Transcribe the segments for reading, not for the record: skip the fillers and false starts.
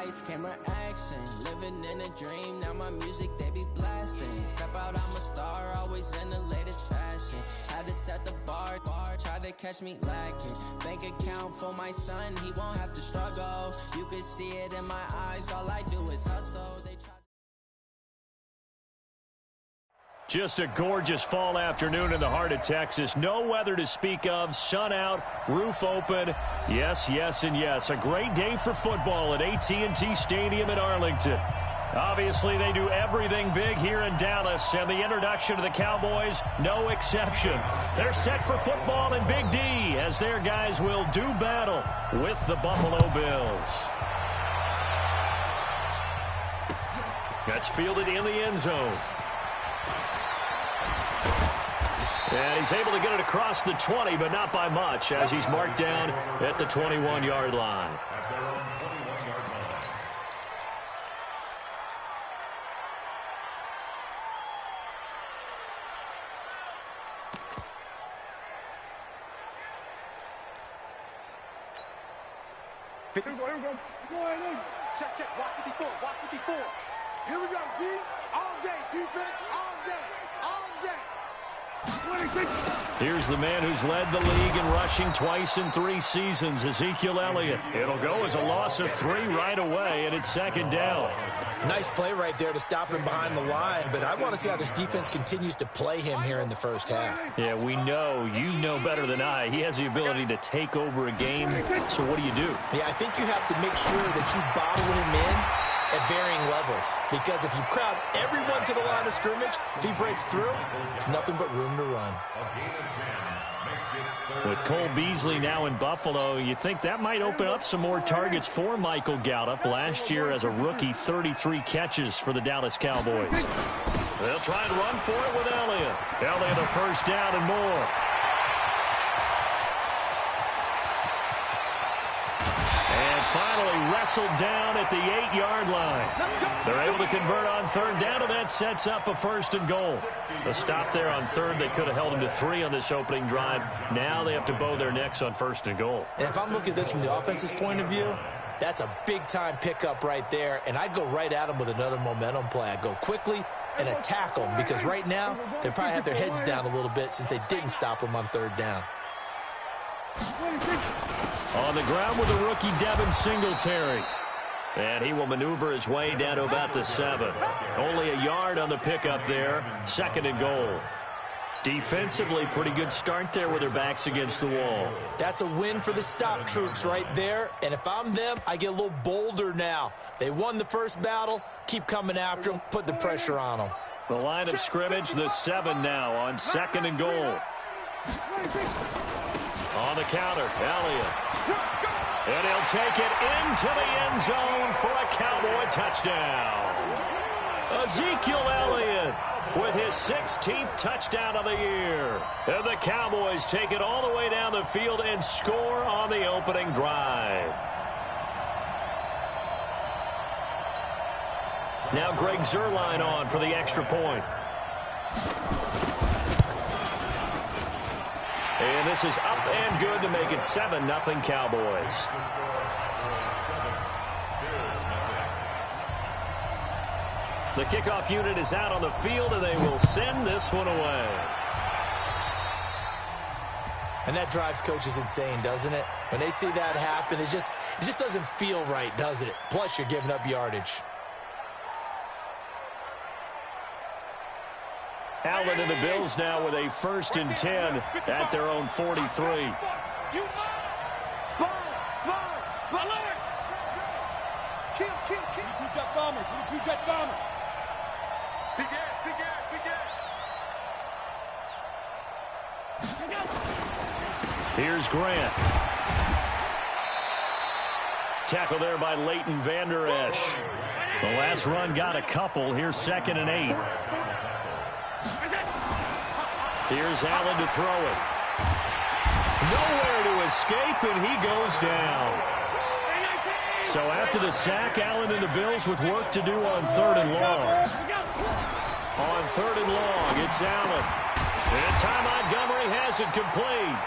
lights, camera action. Living in a dream, now my music they be blasting. Step out, I'm a star, always in the latest fashion. Had to set the bar, try to catch me lacking. Bank account for my son, he won't have to struggle. You can see it in my eyes, all I do is hustle. They try. Just a gorgeous fall afternoon in the heart of Texas. No weather to speak of. Sun out, roof open. Yes, yes, and yes. A great day for football at AT&T Stadium in Arlington. Obviously, they do everything big here in Dallas, and the introduction to the Cowboys, no exception. They're set for football in Big D as their guys will do battle with the Buffalo Bills. That's fielded in the end zone. And he's able to get it across the 20, but not by much, as he's marked down at the 21-yard line. Here we go. Check. Walk 54. Here we go, D. All day. Defense, all day. Here's the man who's led the league in rushing twice in 3 seasons, Ezekiel Elliott. It'll go as a loss of 3 right away, and it's second down. Nice play right there to stop him behind the line, but I want to see how this defense continues to play him here in the first half. Yeah, we know. You know better than I. He has the ability to take over a game, so what do you do? Yeah, I think you have to make sure that you bottle him in at varying levels, because if you crowd everyone to the line of scrimmage, if he breaks through, there's nothing but room to run. With Cole Beasley now in Buffalo, you think that might open up some more targets for Michael Gallup. Last year as a rookie, 33 catches for the Dallas Cowboys. They'll try and run for it with Elliott. Elliott a first down and more. Finally wrestled down at the 8-yard line. They're able to convert on third down, and that sets up a 1st and goal. A stop there on third. They could have held them to 3 on this opening drive. Now they have to bow their necks on 1st and goal. And if I'm looking at this from the offense's point of view, that's a big-time pickup right there, and I'd go right at them with another momentum play. I'd go quickly and attack them, because right now they probably have their heads down a little bit since they didn't stop them on third down. On the ground with the rookie Devin Singletary. And he will maneuver his way down to about the 7. Only a yard on the pickup there. 2nd and goal. Defensively, pretty good start there with their backs against the wall. That's a win for the stop troops right there. And if I'm them, I get a little bolder now. They won the first battle. Keep coming after them. Put the pressure on them. The line of scrimmage, the 7 now on 2nd and goal. On the counter, Elliott. And he'll take it into the end zone for a Cowboy touchdown. Ezekiel Elliott with his 16th touchdown of the year. And the Cowboys take it all the way down the field and score on the opening drive. Now Greg Zuerlein on for the extra point. And this is up and good to make it 7-0 Cowboys. The kickoff unit is out on the field, and they will send this one away. And that drives coaches insane, doesn't it? When they see that happen, it just doesn't feel right, does it? Plus, you're giving up yardage. Allen and the Bills now with a 1st and 10 at their own 43. Smart. Kill. 2-jet bombers. 2-jet bombers. Big ass. Here's Grant. Tackle there by Leighton Vander Esch. The last run got a couple. Here's 2nd and 8. Here's Allen to throw it. Nowhere to escape, and he goes down. So after the sack, Allen and the Bills with work to do on 3rd and long. On 3rd and long, it's Allen. And Ty Montgomery has it complete.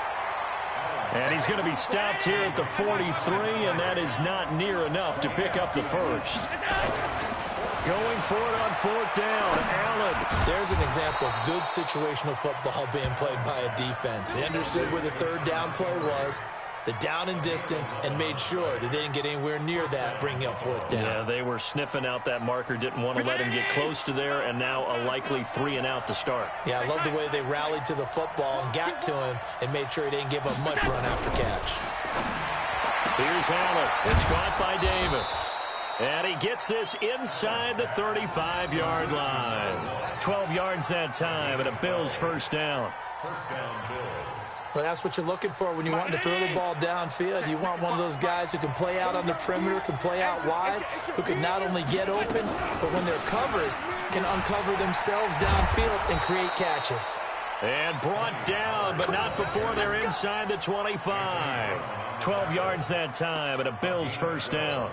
And he's going to be stopped here at the 43, and that is not near enough to pick up the first. Going for it on fourth down, Allen. There's an example of good situational football being played by a defense. They understood where the third down play was, the down and distance, and made sure that they didn't get anywhere near that, bringing up fourth down. Yeah, they were sniffing out that marker, didn't want to let him get close to there, and now a likely 3-and-out to start. Yeah, I love the way they rallied to the football and got to him and made sure he didn't give up much run after catch. Here's Allen. It's caught by Davis. And he gets this inside the 35-yard line. 12 yards that time, and a Bills first down. Well, that's what you're looking for when you want to throw the ball downfield. You want one of those guys who can play out on the perimeter, can play out wide, who can not only get open, but when they're covered, can uncover themselves downfield and create catches. And brought down, but not before they're inside the 25. 12 yards that time, and a Bills first down.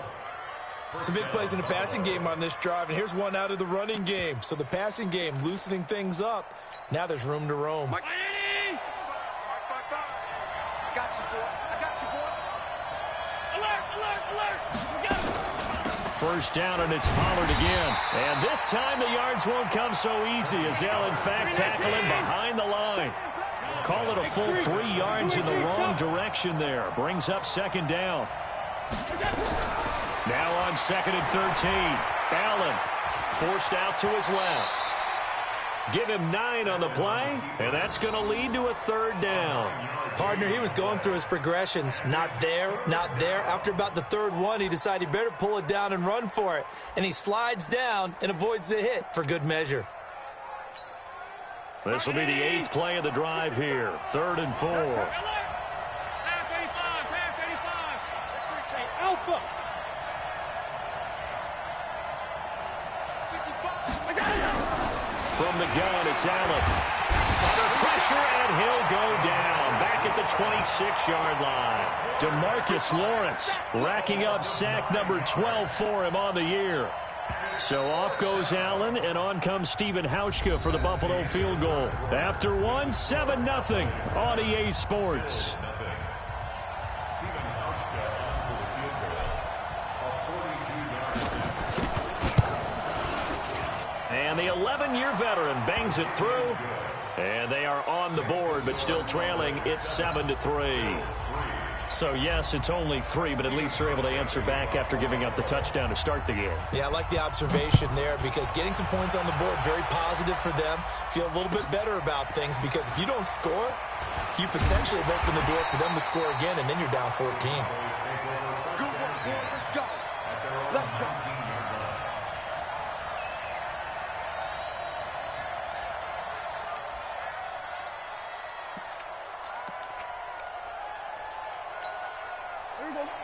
Some big plays in the passing game on this drive, and here's one out of the running game. So the passing game loosening things up. Now there's room to roam. I got you, boy. I got you, boy. Alert, alert, alert. First down, and it's Pollard again. And this time the yards won't come so easy as they'll, in fact, tackle him behind the line. Call it a full 3 yards in the wrong direction there. Brings up second down. Now on second and 13. Allen forced out to his left. Give him 9 on the play, and that's going to lead to a third down. Partner, he was going through his progressions. Not there, not there. After about the third one, he decided he better pull it down and run for it. And he slides down and avoids the hit for good measure. This will be the 8th play of the drive here. 3rd and 4. Alpha. From the gun, it's Allen. Under pressure, and he'll go down. Back at the 26-yard line. DeMarcus Lawrence racking up sack number 12 for him on the year. So off goes Allen, and on comes Stephen Hauschka for the Buffalo field goal. After one, 7-0 on EA Sports. And the 11-year veteran bangs it through. And they are on the board, but still trailing. It's 7-3. So, yes, it's only 3, but at least they're able to answer back after giving up the touchdown to start the game. Yeah, I like the observation there because getting some points on the board, very positive for them. Feel a little bit better about things because if you don't score, you potentially have opened the door for them to score again, and then you're down 14. Good work, boy. Let's go. Let's go.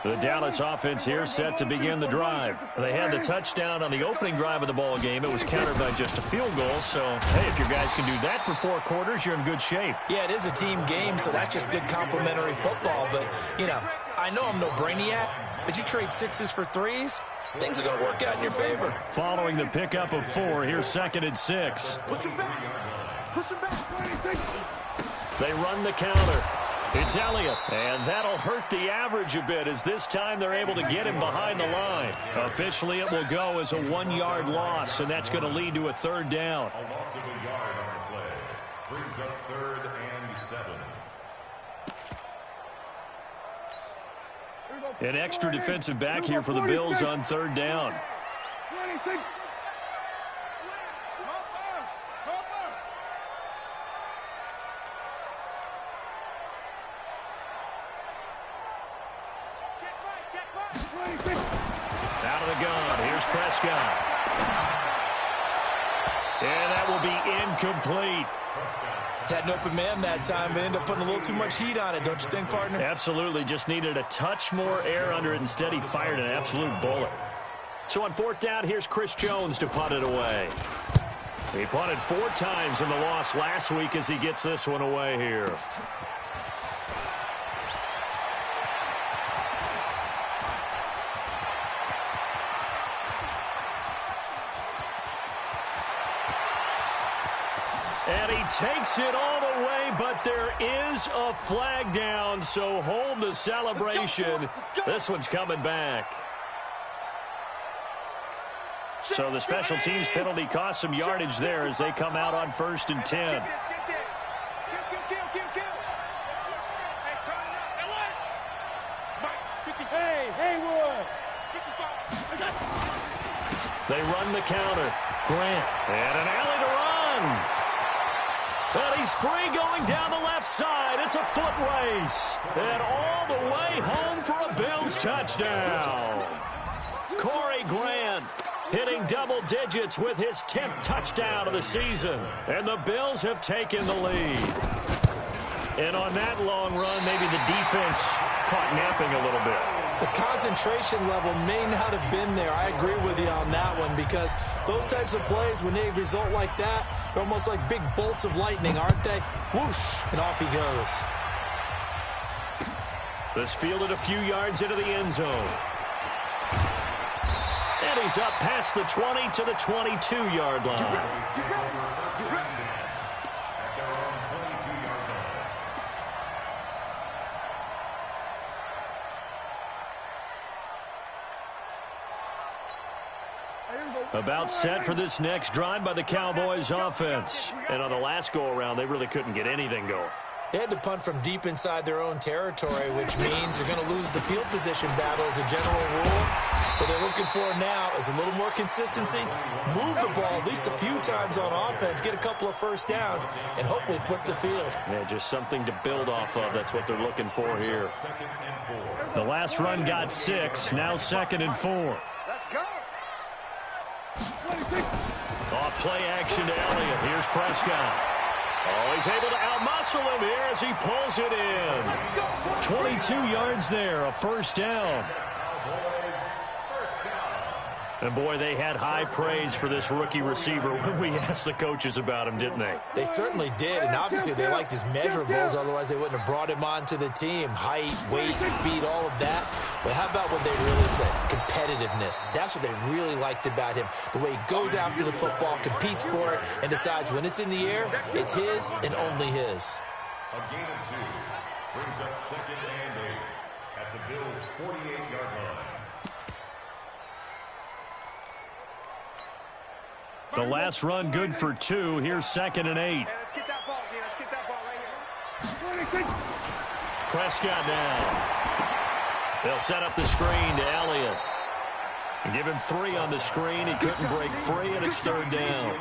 The Dallas offense here set to begin the drive. They had the touchdown on the opening drive of the ball game. It was countered by just a field goal. So, hey, if your guys can do that for 4 quarters, you're in good shape. Yeah, it is a team game, so that's just good complementary football. But, you know, I know I'm no brainiac, but you trade 6s for 3s, things are going to work out in your favor. Following the pickup of 4, here's 2nd and 6. Push him back. Push him back. They run the counter. It's Elliott, and that'll hurt the average a bit as this time they're able to get him behind the line. Officially, it will go as a 1-yard loss, and that's going to lead to a third down. A loss of a yard on the play. Brings up 3rd and 7. An extra defensive back here for the Bills on third down. Out of the gun. Here's Prescott. And that will be incomplete. Had an open man that time, but ended up putting a little too much heat on it, don't you think, partner? Absolutely. Just needed a touch more air under it. Instead, he fired an absolute bullet. So on 4th down, here's Chris Jones to punt it away. He punted 4 times in the loss last week as he gets this one away here. And he takes it all the away, but there is a flag down, so hold the celebration. This one's coming back. So the special teams penalty cost some yardage there as they come out on 1st and 10. They run the counter. Grant. And an alley to run. And he's free going down the left side. It's a foot race. And all the way home for a Bills touchdown. Corey Grant hitting double digits with his 10th touchdown of the season. And the Bills have taken the lead. And on that long run, maybe the defense caught napping a little bit. The concentration level may not have been there. I agree with you on that one because those types of plays, when they result like that, they're almost like big bolts of lightning, aren't they? Whoosh, and off he goes. This fielded a few yards into the end zone. And he's up past the 20 to the 22-yard line. About set for this next drive by the Cowboys offense. And on the last go-around, they really couldn't get anything going. They had to punt from deep inside their own territory, which means they're going to lose the field position battle as a general rule. What they're looking for now is a little more consistency, move the ball at least a few times on offense, get a couple of first downs, and hopefully flip the field. Yeah, just something to build off of. That's what they're looking for here. The last run got 6, now 2nd and 4. Let's go. Off play action to Elliott. Here's Prescott. Oh, he's able to outmuscle him here as he pulls it in. 22 yards there, a first down. And, boy, they had high praise for this rookie receiver when we asked the coaches about him, didn't they? They certainly did, and obviously they liked his measurables. Otherwise, they wouldn't have brought him onto the team. Height, weight, speed, all of that. But how about what they really said? Competitiveness. That's what they really liked about him. The way he goes after the football, competes for it, and decides when it's in the air, it's his and only his. A gain of 2 brings up 2nd and 8 at the Bills' 48-yard line. The last run good for 2. Here's 2nd and 8. Hey, let's get that ball, man. Let's get that ball right here. Prescott down. They'll set up the screen to Elliott. And give him 3 on the screen. He couldn't break free, and it's 3rd down.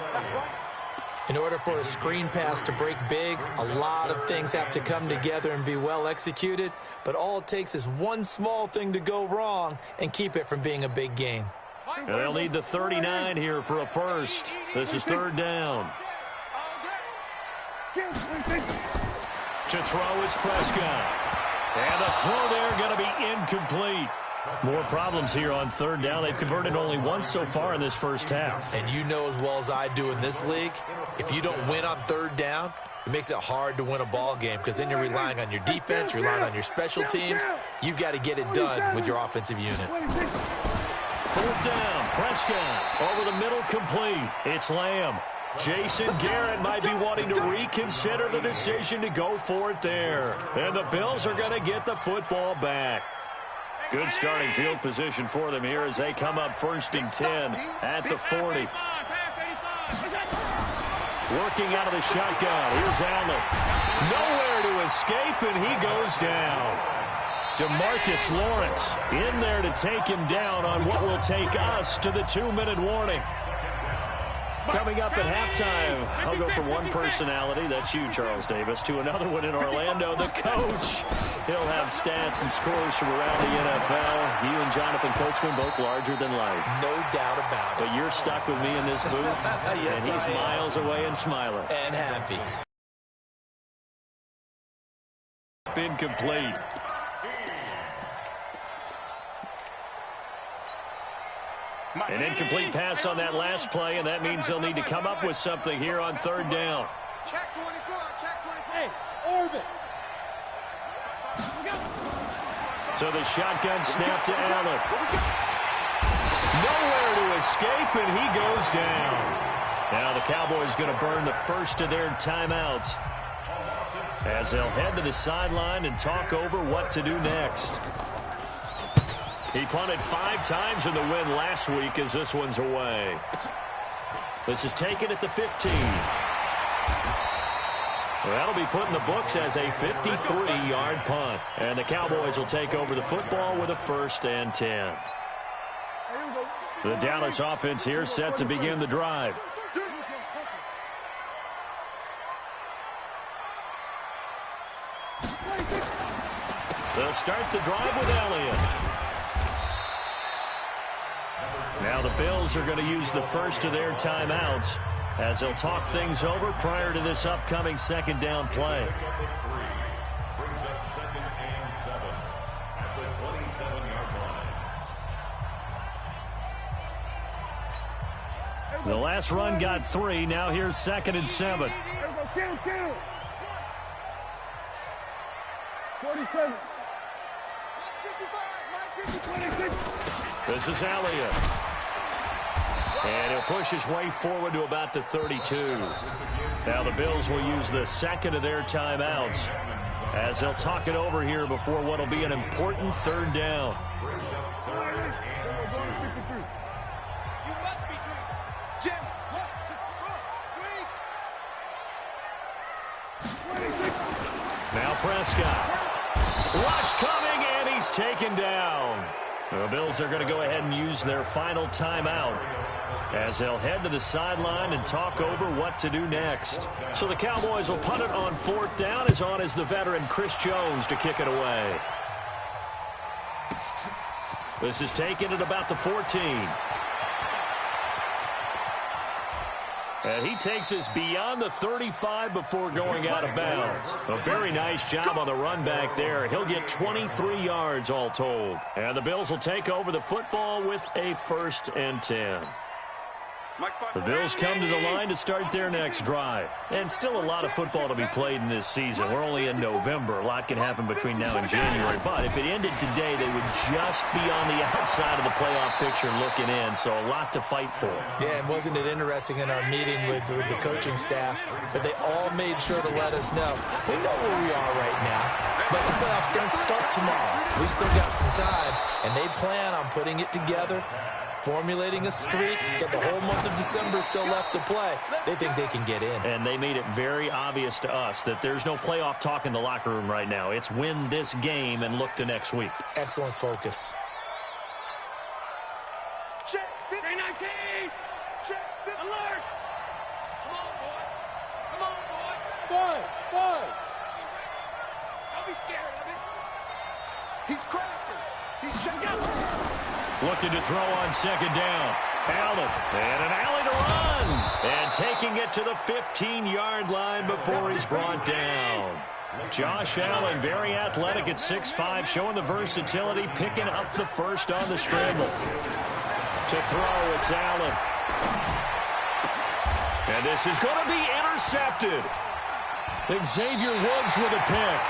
In order for a screen pass to break big, a lot of things have to come together and be well executed. But all it takes is one small thing to go wrong and keep it from being a big game. And they'll need the 39 here for a first. This is 3rd down. To throw is Prescott. And the throw there going to be incomplete. More problems here on 3rd down. They've converted only once so far in this first half. And you know as well as I do in this league, if you don't win on 3rd down, it makes it hard to win a ball game because then you're relying on your defense, you're relying on your special teams. You've got to get it done with your offensive unit. 4th down, Prescott over the middle, complete. It's Lamb. Jason Garrett might be wanting to reconsider the decision to go for it there. And the Bills are going to get the football back. Good starting field position for them here as they come up 1st and 10 at the 40. Working out of the shotgun. Here's Allen. Nowhere to escape, and he goes down. DeMarcus Lawrence in there to take him down on what will take us to the 2-minute warning. Coming up at halftime, I'll go from one personality, that's you, Charles Davis, to another one in Orlando, the coach. He'll have stats and scores from around the NFL. You and Jonathan Coachman, both larger than life. No doubt about it. But you're stuck with me in this booth, Yes, and he's miles away and smiling. And happy. Incomplete. An incomplete pass on that last play, and that means they'll need to come up with something here on 3rd down. Check 24, check 24. Hey, orbit. So the shotgun snap to Allen. Nowhere to escape, and he goes down. Now the Cowboys going to burn the first of their timeouts. as they'll head to the sideline and talk over what to do next. He punted 5 times in the win last week as this one's away. This is taken at the 15. That'll be put in the books as a 53-yard punt. And the Cowboys will take over the football with a 1st and 10. The Dallas offense here set to begin the drive. They'll start the drive with Elliott. Now the Bills are going to use the first of their timeouts as they'll talk things over prior to this upcoming 2nd down play. Brings up 2nd and 7 at the 27-yard line. The last run got 3. Now here's 2nd and 7. 47. This is Elliott. And he'll push his way forward to about the 32. Now the Bills will use the 2nd of their timeouts as they'll talk it over here before what will be an important 3rd down. Now Prescott. Rush coming, and he's taken down. The Bills are going to go ahead and use their final timeout as they'll head to the sideline and talk over what to do next. So the Cowboys will punt it on 4th down, as on is the veteran Chris Jones to kick it away. This is taken at about the 14. And he takes us beyond the 35 before going out of bounds. A very nice job on the run back there. He'll get 23 yards all told. And the Bills will take over the football with a 1st and 10. The Bills come to the line to start their next drive. And still a lot of football to be played in this season. We're only in November. A lot can happen between now and January. But if it ended today, they would just be on the outside of the playoff picture looking in. So a lot to fight for. Yeah, and wasn't it interesting in our meeting with the coaching staff that they all made sure to let us know. We know where we are right now, but the playoffs don't start tomorrow. We still got some time, and they plan on putting it together, formulating a streak, get the whole month of December still left to play. They think they can get in. And they made it very obvious to us that there's no playoff talk in the locker room right now. It's win this game and look to next week. Excellent focus. Check. 319. Check. Alert. Come on, boy. Come on, boy. Boy. Don't be scared of it. He's crashing. He's checking out. Looking to throw on 2nd down. Allen. And an alley to run. And taking it to the 15-yard line before he's brought down. Josh Allen, very athletic at 6'5", showing the versatility, picking up the first on the scramble. To throw, it's Allen. And this is going to be intercepted. Xavier Woods with a pick.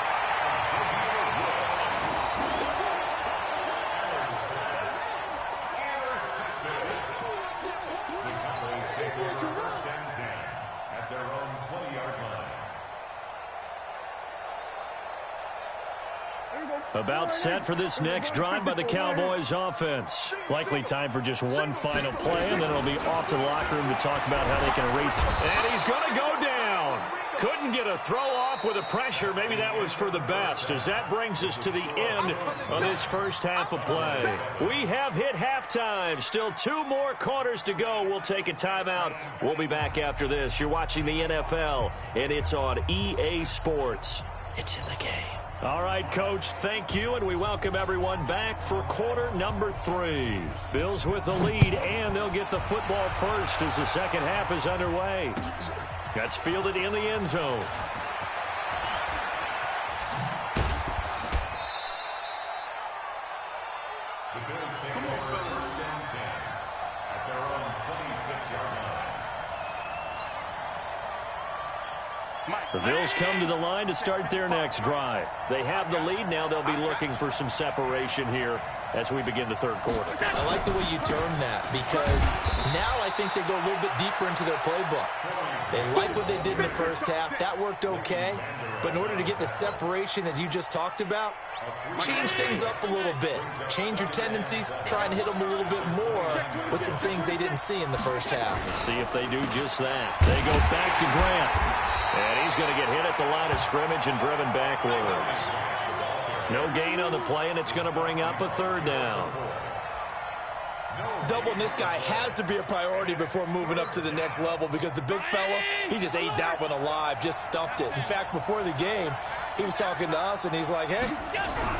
About set for this next drive by the Cowboys offense. Likely time for just one final play, and then it'll be off to the locker room to talk about how they can erase. And he's going to go down. Couldn't get a throw off with the pressure. Maybe that was for the best, as that brings us to the end of this first half of play. We have hit halftime. Still 2 more quarters to go. We'll take a timeout. We'll be back after this. You're watching the NFL, and it's on EA Sports. It's in the game. All right, Coach, thank you, and we welcome everyone back for quarter number 3. Bills with the lead, and they'll get the football first as the second half is underway. That's fielded in the end zone. The Bills take over 1st and 10 at their own 26-yard line. The Bills come to the line to start their next drive. They have the lead. Now they'll be looking for some separation here as we begin the third quarter. I like the way you termed that, because now I think they go a little bit deeper into their playbook. They like what they did in the first half. That worked okay. But in order to get the separation that you just talked about, change things up a little bit. Change your tendencies. Try and hit them a little bit more with some things they didn't see in the first half. Let's see if they do just that. They go back to Grant. And he's going to get hit at the line of scrimmage and driven backwards. No gain on the play, and it's going to bring up a third down. Doubling this guy has to be a priority before moving up to the next level, because the big fella, he just ate that one alive, just stuffed it. In fact, before the game, he was talking to us, and he's like, hey,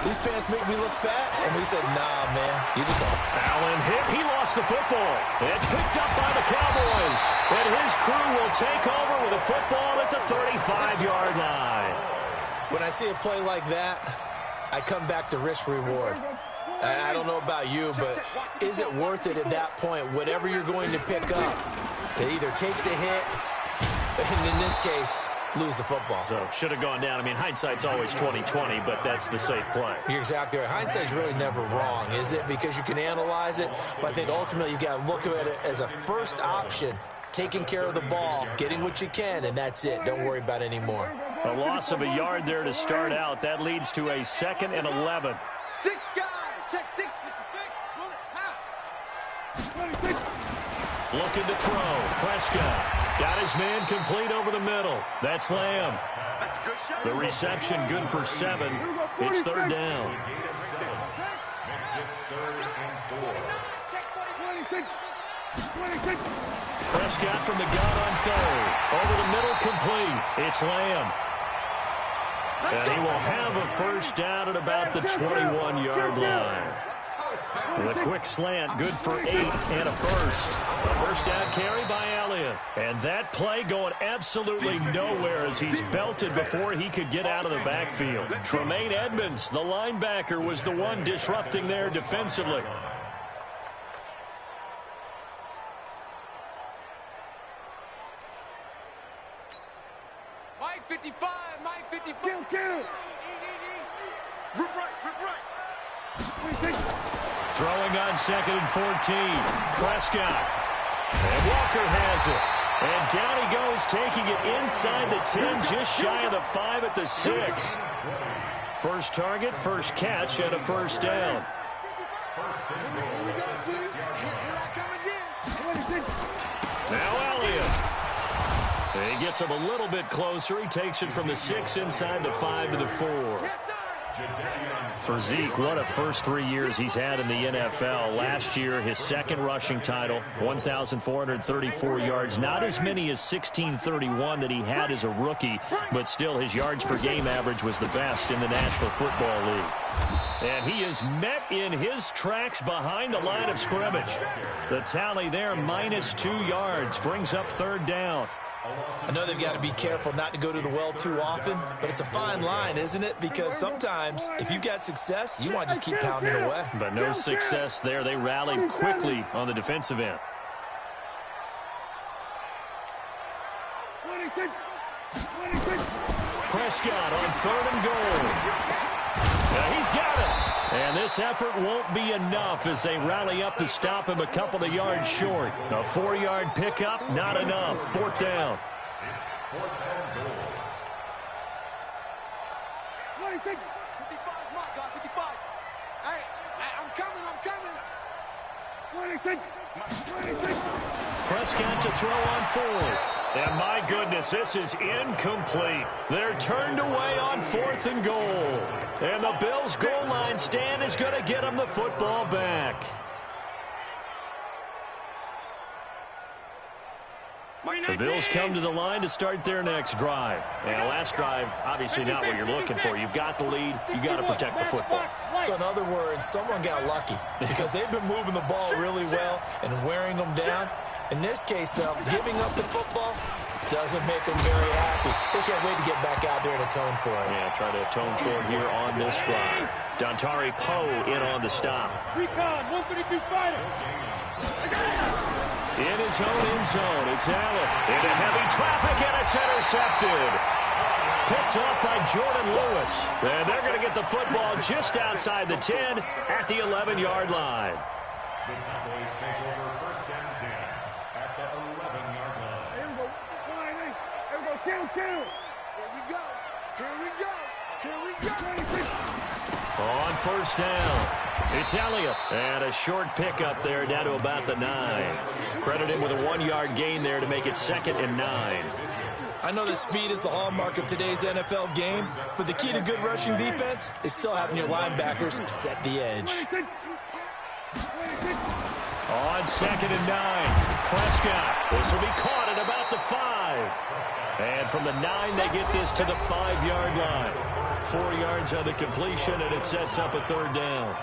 these pants make me look fat. And we said, nah, man, you just don't. Allen hit. He lost the football. It's picked up by the Cowboys. And his crew will take over with a football at the 35-yard line. When I see a play like that, I come back to risk-reward. I don't know about you, but is it worth it at that point, whatever you're going to pick up, to either take the hit, and in this case, lose the football? So should have gone down. I mean, hindsight's always 20/20, but that's the safe play. You're exactly right. Hindsight's really never wrong, is it? Because you can analyze it, but I think ultimately you got to look at it as a first option, taking care of the ball, getting what you can, and that's it. Don't worry about any more. A loss of a yard there to start out. That leads to a 2nd and 11. 6 guys. Check 6. It's a 6. Pull it. Half. 26. Looking to throw. Prescott got his man complete over the middle. That's Lamb. That's a good shot. The reception good for 7. It's third down. Check 26. 26. Prescott from the gun on third. Over the middle, complete. It's Lamb. And he will have a first down at about the 21-yard line. The quick slant, good for 8 and a first. A first down carry by Elliott. And that play going absolutely nowhere as he's belted before he could get out of the backfield. Tremaine Edmonds, the linebacker, was the one disrupting there defensively. Mike 55. Mike 55. Kill. Rip right. 26. Throwing on 2nd and 14. Prescott. And Walker has it. And down he goes, taking it inside the 10, just shy of the 5 at the 6. First target, first catch, and a first down. Now Elliott. And he gets him a little bit closer. He takes it from the 6 inside the 5 to the 4. For Zeke, what a first 3 years he's had in the NFL. Last year, his 2nd rushing title, 1,434 yards. Not as many as 1,631 that he had as a rookie, but still his yards per game average was the best in the National Football League. And he is met in his tracks behind the line of scrimmage. The tally there, -2 yards, brings up third down. I know they've got to be careful not to go to the well too often, but it's a fine line, isn't it? Because sometimes, if you've got success, you want to just keep pounding away. But no success there. They rallied quickly on the defensive end. 26. Prescott on 3rd and goal. Now he's got it. And this effort won't be enough as they rally up to stop him a couple of yards short. A 4-yard pickup, not enough. 4th down. 26. 55, my God, 55. Hey, I'm coming. 26. 26. Prescott to throw on 4th. And my goodness, this is incomplete. They're turned away on 4th and goal. And the Bills' goal line stand is going to get them the football back. The Bills come to the line to start their next drive. And last drive, obviously not what you're looking for. You've got the lead. You've got to protect the football. So in other words, someone got lucky because they've been moving the ball really well and wearing them down. In this case, though, giving up the football doesn't make them very happy. They can't wait to get back out there and atone for it. Yeah, try to atone for it here on this drive. Dontari Poe in on the stop. Recon, 132 fighter. In his own end zone, it's Allen into heavy traffic, and it's intercepted. Picked off by Jordan Lewis. And they're going to get the football just outside the 10 at the 11-yard line. The Cowboys take over first down 10 at the 11-yard line. Here we go. Here we go. Count. Here we go. Here we go. Here we go. On first down, it's Elliott. And a short pickup there down to about the 9. Credit him with a 1-yard gain there to make it 2nd and 9. I know that speed is the hallmark of today's NFL game, but the key to good rushing defense is still having your linebackers set the edge. On 2nd and 9, Prescott. This will be caught at about the 5. And from the 9, they get this to the 5-yard line. 4 yards on the completion, and it sets up a 3rd down.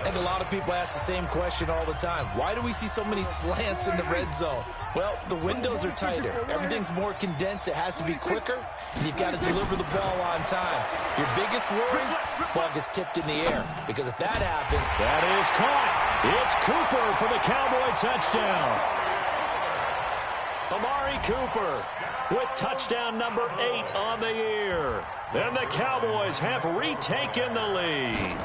And a lot of people ask the same question all the time. Why do we see so many slants in the red zone? Well, the windows are tighter. Everything's more condensed. It has to be quicker, and you've got to deliver the ball on time. Your biggest worry, ball gets tipped in the air, because if that happens... That is caught. It's Cooper for the Cowboy touchdown. Amari Cooper with touchdown number 8 on the year. And the Cowboys have retaken the lead.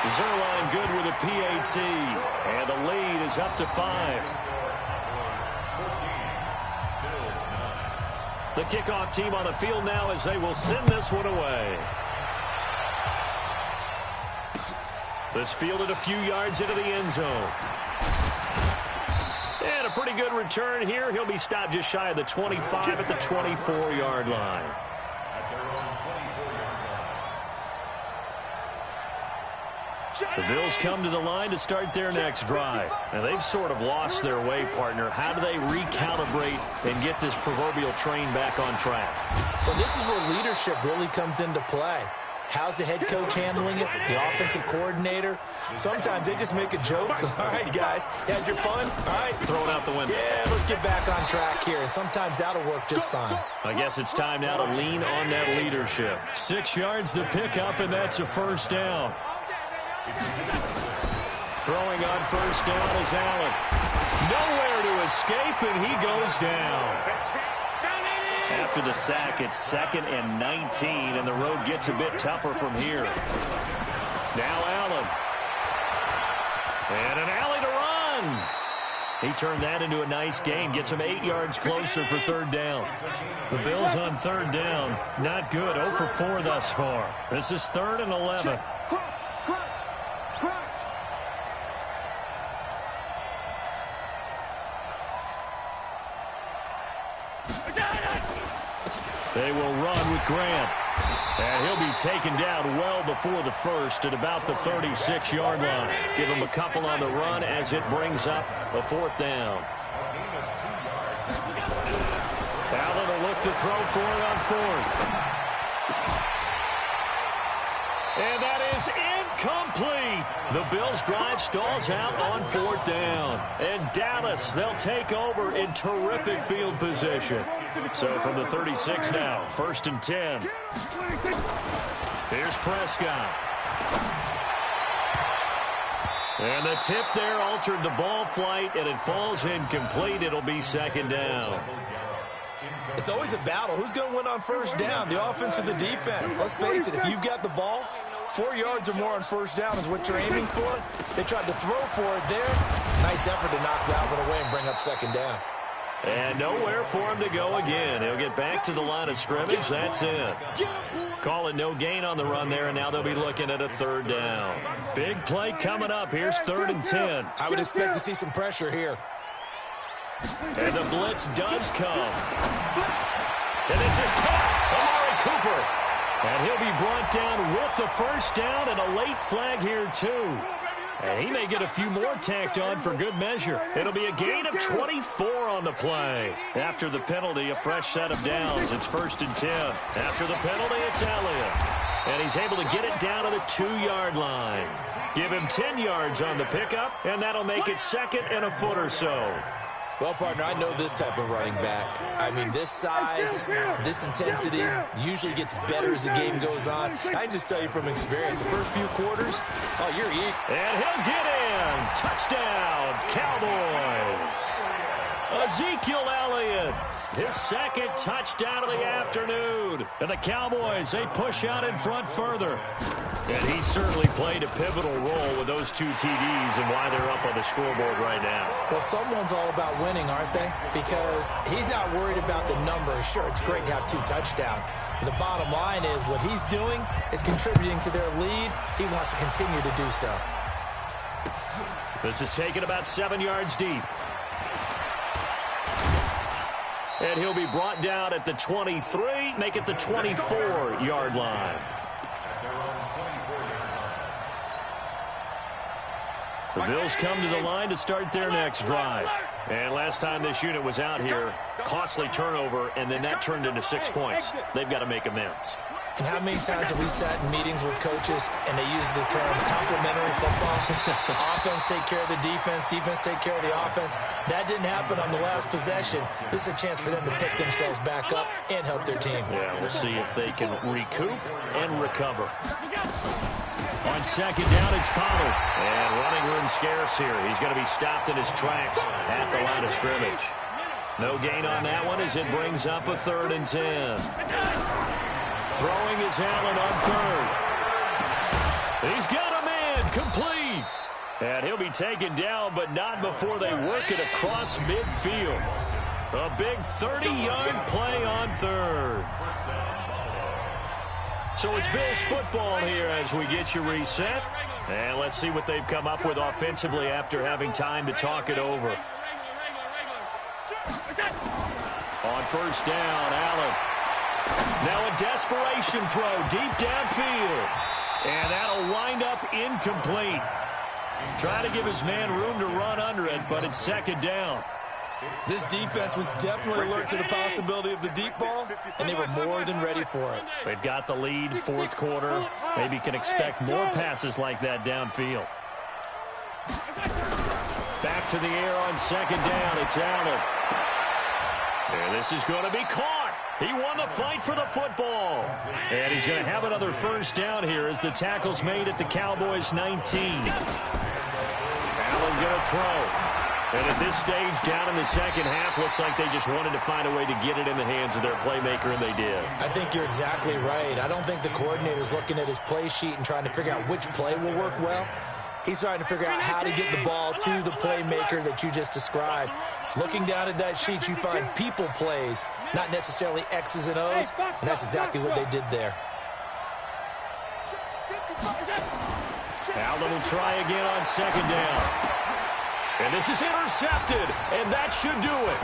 Zuerlein good with a PAT, and the lead is up to 5. The kickoff team on the field now as they will send this one away. This fielded a few yards into the end zone. And a pretty good return here. He'll be stopped just shy of the 25 at the 24-yard line. The Bills come to the line to start their next drive. And they've sort of lost their way, partner. How do they recalibrate and get this proverbial train back on track? Well, this is where leadership really comes into play. How's the head coach handling it? The offensive coordinator? Sometimes they just make a joke. All right, guys, had your fun? All right. Throw it out the window. Yeah, let's get back on track here. And sometimes that'll work just fine. I guess it's time now to lean on that leadership. 6 yards the pickup, and that's a 1st down. Throwing on 1st down is Allen. Nowhere to escape, and he goes down. After the sack, it's 2nd and 19, and the road gets a bit tougher from here. Now Allen. And an alley to run. He turned that into a nice gain, gets him 8 yards closer for 3rd down. The Bills on 3rd down, not good, 0 for 4 thus far. This is 3rd and 11. They will run with Grant. And he'll be taken down well before the 1st at about the 36-yard line. Give him a couple on the run as it brings up a 4th down. Allen will look to throw for it on 4th. And that is incomplete. The Bills' drive stalls out on 4th down. And Dallas, they'll take over in terrific field position. So from the 36 now, 1st and 10. Here's Prescott. And the tip there altered the ball flight, and it falls incomplete. It'll be 2nd down. It's always a battle. Who's going to win on 1st down, the offense or the defense? Let's face it, if you've got the ball, 4 yards or more on 1st down is what you're aiming for. They tried to throw for it there. Nice effort to knock that one away and bring up 2nd down. And nowhere for him to go again. He'll get back to the line of scrimmage. That's it. Call it no gain on the run there, and now they'll be looking at a 3rd down. Big play coming up. Here's 3rd and 10. I would expect to see some pressure here. And the blitz does come. And this is caught. Amari Cooper. And he'll be brought down with the 1st down and a late flag here, too. And he may get a few more tacked on for good measure. It'll be a gain of 24 on the play. After the penalty, a fresh set of downs. It's 1st and 10. After the penalty, it's Elliott. And he's able to get it down to the 2-yard line. Give him 10 yards on the pickup, and that'll make it 2nd and a foot or so. Well, partner, I know this type of running back. I mean, this size, this intensity usually gets better as the game goes on. I can just tell you from experience, the first few quarters, oh, you're eating. And he'll get in. Touchdown, Cowboys. Ezekiel Elliott, his second touchdown of the afternoon. And the Cowboys, they push out in front further. And he certainly played a pivotal role with those 2 TDs and why they're up on the scoreboard right now. Well, someone's all about winning, aren't they? Because he's not worried about the number. Sure, it's great to have 2 touchdowns. But the bottom line is what he's doing is contributing to their lead. He wants to continue to do so. This is taken about 7 yards deep. And he'll be brought down at the 23, make it the 24-yard line. The Bills come to the line to start their next drive. And last time this unit was out here, costly turnover, and then that turned into 6 points. They've got to make amends. And how many times have we sat in meetings with coaches and they use the term complementary football? Offense take care of the defense, defense take care of the offense. That didn't happen on the last possession. This is a chance for them to pick themselves back up and help their team. Yeah, we'll see if they can recoup and recover. On second down, it's Pollard. And running room scarce here. He's going to be stopped in his tracks at the line of scrimmage. No gain on that one as it brings up a 3rd and 10. Throwing is Allen on 3rd. He's got a man, complete. And he'll be taken down, but not before they work it across midfield. A big 30-yard play on 3rd. So it's Bills football here as we get you reset. And let's see what they've come up with offensively after having time to talk it over. On first down, Allen. Now a desperation throw deep downfield. And that'll wind up incomplete. Trying to give his man room to run under it, but it's second down. This defense was definitely alert to the possibility of the deep ball, and they were more than ready for it. They've got the lead, 4th quarter. Maybe can expect more passes like that downfield. Back to the air on second down. It's Allen. And this is going to be caught. He won the fight for the football. And he's going to have another first down here as the tackle's made at the Cowboys' 19. Allen going to throw. And at this stage, down in the second half, looks like they just wanted to find a way to get it in the hands of their playmaker, and they did. I think you're exactly right. I don't think the coordinator's looking at his play sheet and trying to figure out which play will work well. He's trying to figure out how to get the ball to the playmaker that you just described. Looking down at that sheet, you find people plays, not necessarily X's and O's, and that's exactly what they did there. Allen will try again on second down. And this is intercepted, and that should do it.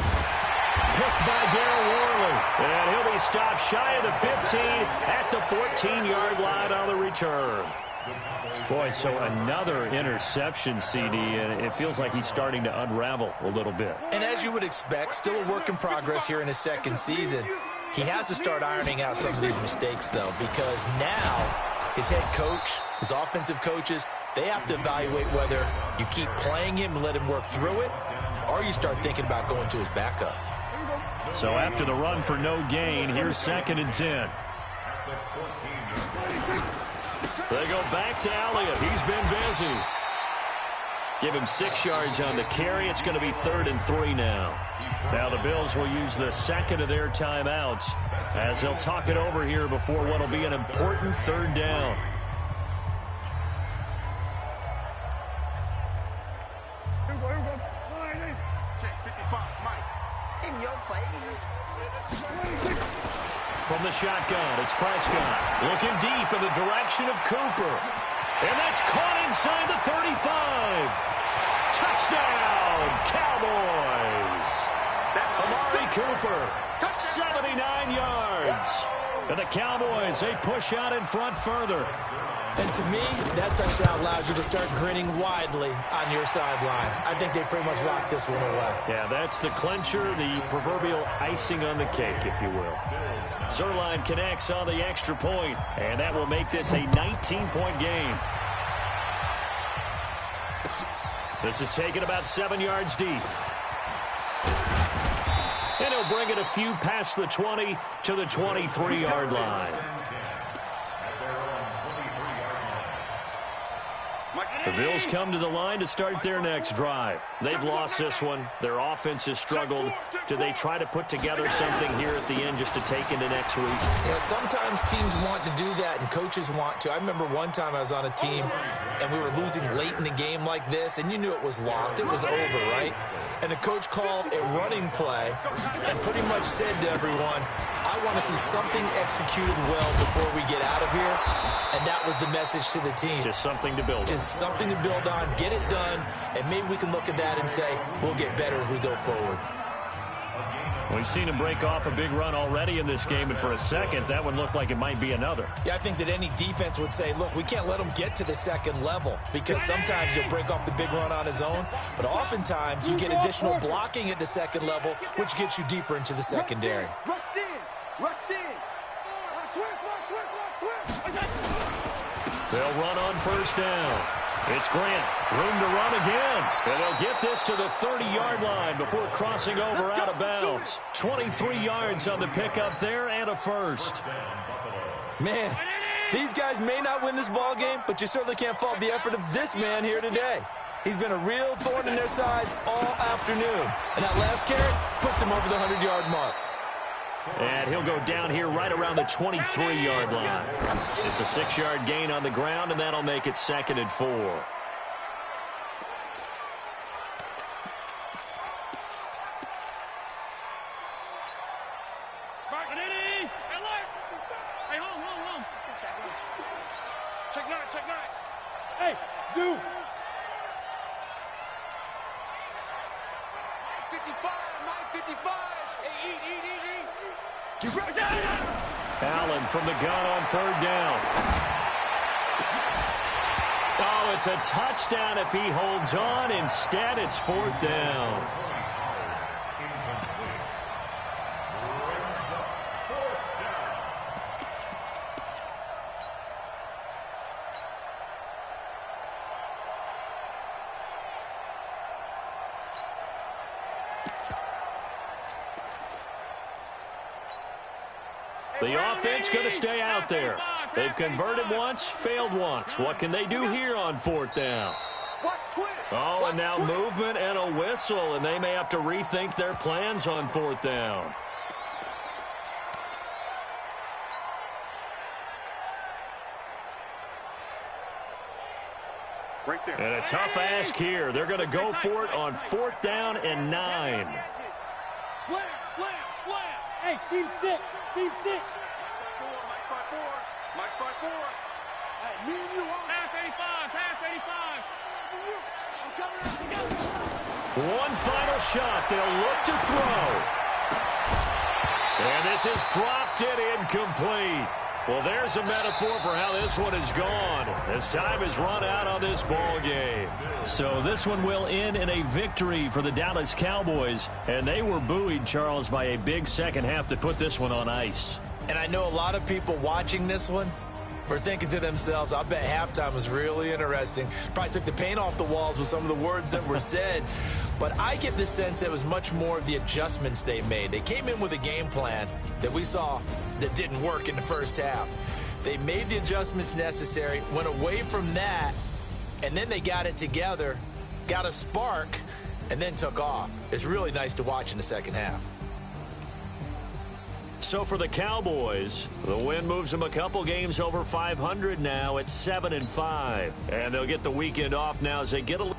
Picked by Darryl Worley. And he'll be stopped shy of the 15 at the 14-yard line on the return. Boy, so another interception, CD, and it feels like he's starting to unravel a little bit. And as you would expect, still a work in progress here in his second season. He has to start ironing out some of these mistakes, though, because now his head coach, his offensive coaches, they have to evaluate whether you keep playing him and let him work through it, or you start thinking about going to his backup. So after the run for no gain, here's second and 10. They go back to Elliott. He's been busy. Give him 6 yards on the carry. It's going to be 3rd and 3 now. Now the Bills will use the second of their timeouts as they'll talk it over here before what will be an important 3rd down. In your face. From the shotgun, it's Prescott. Looking deep in the direction of Cooper. And that's caught inside the 35. Touchdown, Cowboys. Amari Cooper, 79 yards. And the Cowboys, they push out in front further. And to me, that touchdown allows you to start grinning widely on your sideline. I think they pretty much locked this one away. Yeah, that's the clincher, the proverbial icing on the cake, if you will. Zuerlein connects on the extra point, and that will make this a 19-point game. This is taken about 7 yards deep. And he'll bring it a few past the 20 to the 23-yard line. The Bills come to the line to start their next drive. They've lost this one. Their offense has struggled. Do they try to put together something here at the end just to take into next week? Yeah, sometimes teams want to do that and coaches want to. I remember one time I was on a team and we were losing late in the game like this, and you knew it was lost. It was over, right? And the coach called a running play and pretty much said to everyone, I want to see something executed well before we get out of here. And that was the message to the team. Just something to build on. Just something to build on, get it done, and maybe we can look at that and say, we'll get better as we go forward. We've seen him break off a big run already in this game, and for a second, that one looked like it might be another. Yeah, I think that any defense would say, look, we can't let him get to the second level, because sometimes he'll break off the big run on his own, but oftentimes you get additional blocking at the second level, which gets you deeper into the secondary. Rush in. Rush in. They'll run on first down. It's Grant. Room to run again. And they'll get this to the 30-yard line before crossing over out of bounds. 23 yards on the pickup there and a first. Man, these guys may not win this ball game, but you certainly can't fault the effort of this man here today. He's been a real thorn in their sides all afternoon. And that last carry puts him over the 100-yard mark. And he'll go down here right around the 23-yard line. It's a 6-yard gain on the ground, and that'll make it 2nd and 4. Hey, hold. Check nine. Hey, Zoo. 55. Hey, eat. Allen from the gun on 3rd down. Oh, it's a touchdown if he holds on. Instead, it's 4th down. The offense going to stay out there. They've converted once, failed once. What can they do here on 4th down? Oh, and now movement and a whistle, and they may have to rethink their plans on 4th down. Right there. And a tough ask here. They're going to go for it on 4th down and 9. Slam. Hey, team 6. Mike 5-4. Hey, me and you on. Pass 85. I'm coming together. One final shot. They'll look to throw. And this is dropped it incomplete. Well, there's a metaphor for how this one is gone, as time has run out on this ball game. So this one will end in a victory for the Dallas Cowboys, and they were buoyed, Charles, by a big second half to put this one on ice. And I know a lot of people watching this one were thinking to themselves, I bet halftime was really interesting. Probably took the paint off the walls with some of the words that were said. But I get the sense that it was much more of the adjustments they made. They came in with a game plan that we saw that didn't work in the first half. They made the adjustments necessary, went away from that, and then they got it together, got a spark, and then took off. It's really nice to watch in the second half. So for the Cowboys, the win moves them a couple games over 500 now at 7-5. And they'll get the weekend off now as they get a